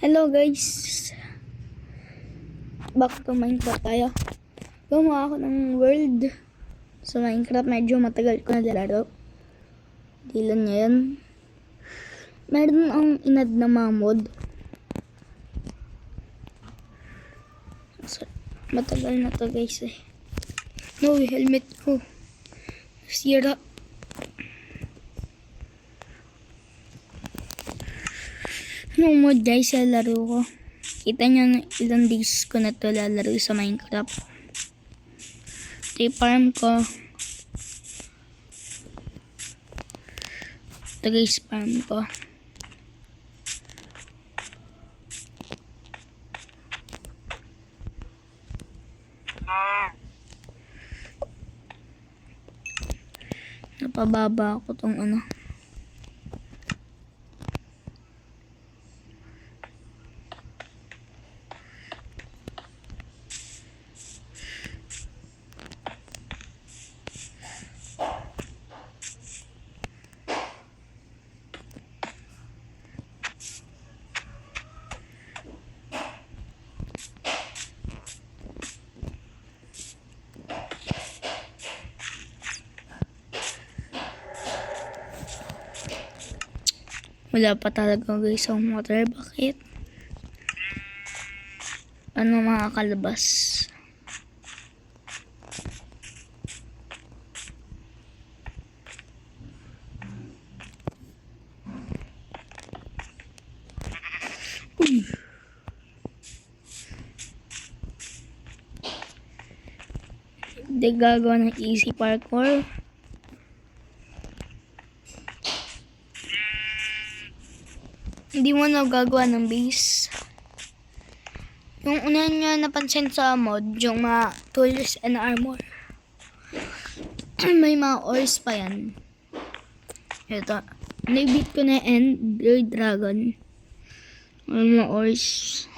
Hello guys, back to Minecraft tayo. Gumawa ako ng world sa Minecraft. Medyo matagal ko na lalaro. Di lang ngayon. Meron ang inad na mga mod. Matagal na to guys eh. No, helmet ko sira. Yung mod guys sa laro ko. Kita nyo na ilang days ko na to lalaro sa Minecraft. Ito yung farm ko. Ito guys, farm ko. Napababa ako tong ano. Wala pa talaga guys ang water. Bakit? Ano makakalabas? Uy! Hindi gagawa ng easy parkour. Hindi mo na gagawa ng base. Yung una niya napansin sa mod, yung mga tools and armor. May mga ores pa yan. Ito. Naibit ko na end, Blade Dragon. May mga ores.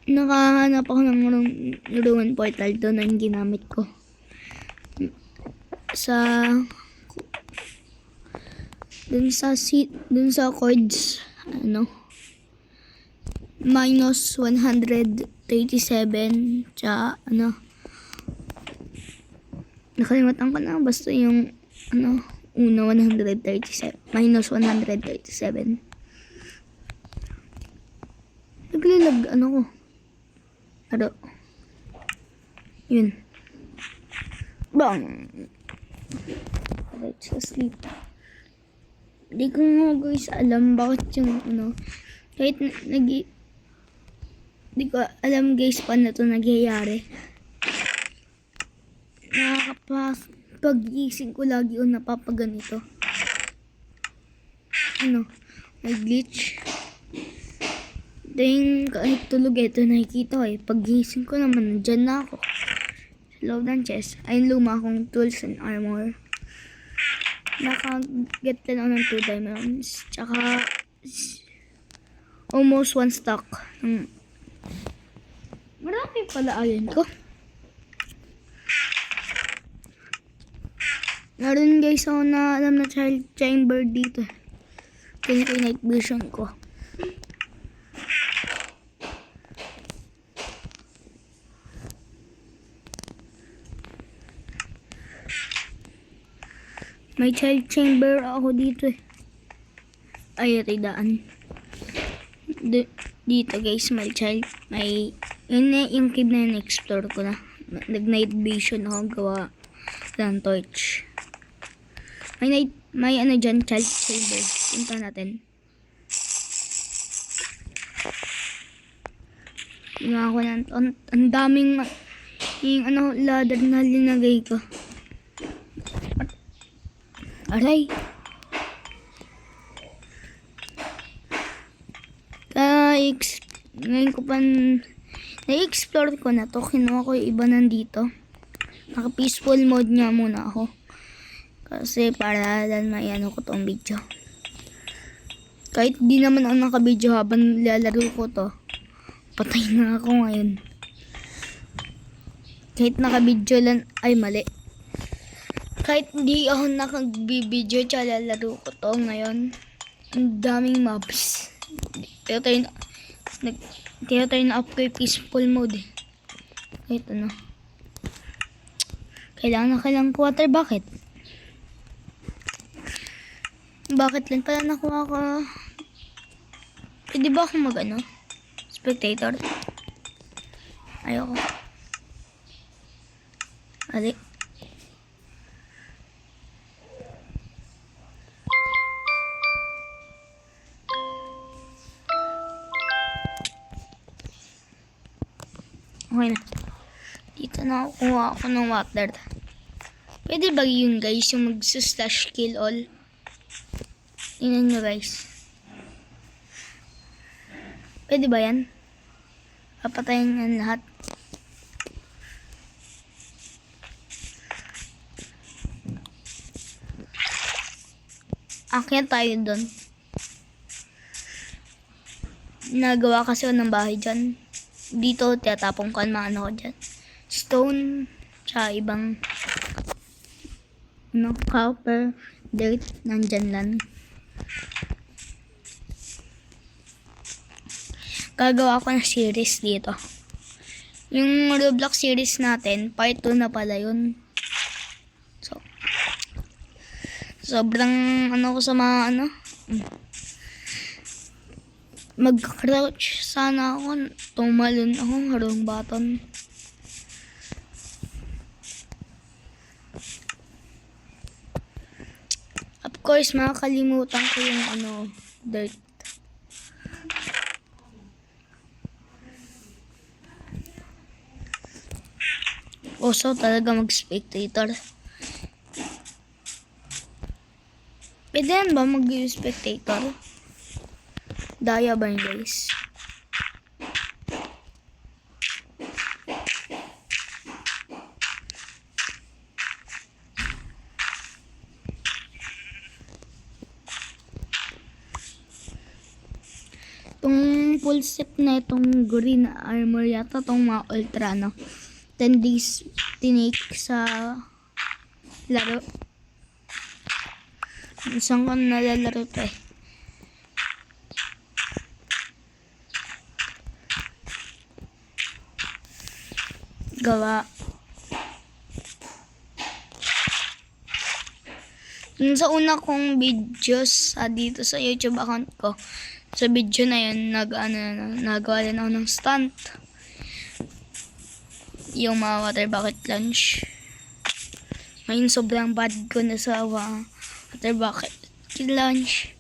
Nakahanap ako ng ruin portal doon ang ginamit ko. Dun sa chords, minus 137, tsaka, nakalimutan ko na, basta yung, una 137, minus 137. Naglalag, ko, yun. Bang! Let's sleep. Hindi ko nga guys alam bakit yung kahit hindi ko alam guys paano ito nagyayari. Pag-gising ko lagi o napapaganito. May glitch. Dahil kahit tulog ito nakikita ko eh. Pag-gising ko naman nandyan na ako. Sa loob ng chest. Ayun luma akong tools and armor. Naka-get lang ng 2 diamonds. Tsaka almost 1 stock. Marami pala ayun ko. Naroon guys ako na alam na child chamber dito. Kaya ko yung night vision ko. May child chamber ako dito eh. Ay, ito daan. Dito guys, may child. Yun yung cave na explore ko na. Nag-night vision ako gawa ng torch. May dyan, child chamber. Punta natin. Yung ako na, ang daming yung ladder na linagay ko. Aray! Ngayon ko pa na-explore ko na to. Kinuha ko yung iba nandito. Naka-peaceful mode nga muna ako. Kasi para lang may ko tong video. Kahit di naman ako naka-video habang lalaro ko to. Patay na ako ngayon. Kahit naka-video lang. Ay, mali. Kahit di ako nakagbibideo, tsaka lalaro ko to ngayon. Ang daming mobs. Tinaturn na up ko yung peaceful mode eh. Kahit ano. Kailangan ko water bucket. Bakit lang pala nakuha ko? Pwede ba akong spectator? Ayoko. Ali. Okay na. Dito na kuha ako ng water. Pwede ba yun guys, yung mag-slash kill all? Tingnan nyo guys. Pwede ba yan? Papatayin yan lahat. Akyat tayo doon. Nagawa kasi ako ng bahay dyan. Dito, tiyatapong ko ang mga ano ko dyan. Stone, tsaka ibang copper, dirt, nandyan lang. Gagawa ko ng series dito. Yung Roblox series natin, part 2 na pala yun. So, sobrang ko sa mga mag-crouch sana ako, tumalon ako, harong button. Of course, makakalimutan ko yung dirt. Also, talaga mag-spectator. Pwede yan ba mag-spectator? Daya ba yun guys? Itong full set na itong green armor yata, itong mga ultra 10 days tinake sa laro. Isang ko nalalaro to eh. Gawa. Yung sa una kong videos dito sa YouTube account ko, sa video na yun, nagawa din ako ng stunt. Yung mga water bucket lunch. Ngayon sobrang bad ko na sa water bucket lunch.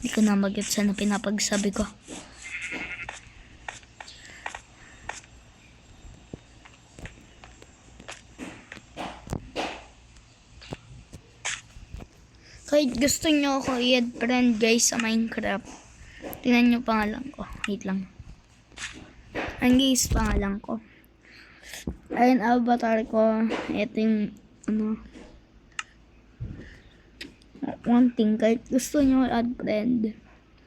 Hindi ko na mag-gets na pinapagsabi ko. Kahit gusto nyo ako i-add friend guys sa Minecraft, tingnan nyo pangalan ko. Wait lang. Ang guys, pangalan ko. Ayun, avatar ko. Ito yung one thing, kahit gusto nyo i-add friend,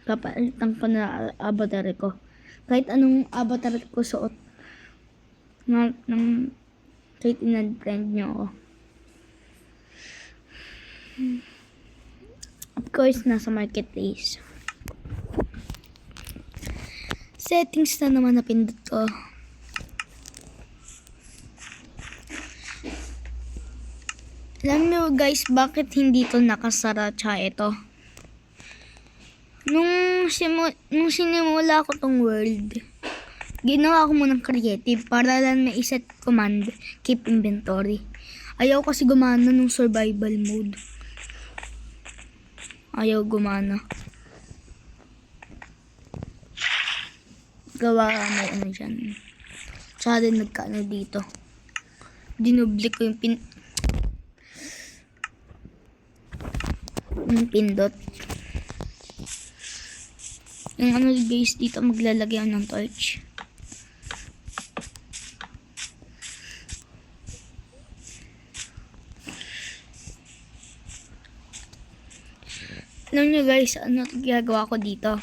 kapalitan ko na avatar ko. Kahit anong avatar ko suot, kahit in-add friend nyo ako. Of course, nasa marketplace. Settings na naman napindot ko. Alam nyo guys, bakit hindi to nakasara tsaka ito? Nung sinimula ko tong world, ginawa ko munang creative para lang may iset command, keep inventory. Ayaw kasi gumana nung survival mode. Ayaw gumana. Gawa may dyan. Tsaka din nagkaano dito. Dinubli ko yung pindot. Yung guys dito, maglalagay ako ng torch. Alam nyo guys, ano ginagawa ko dito?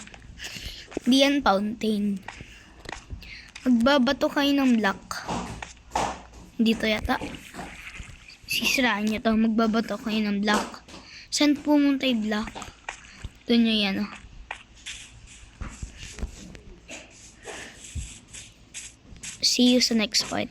Diyan fountain. Magbabato kayo ng block. Dito yata. sisirain nyo to. Magbabato kayo ng block. Saan pumunta yung block? Doon nyo yan, oh. See you sa next part.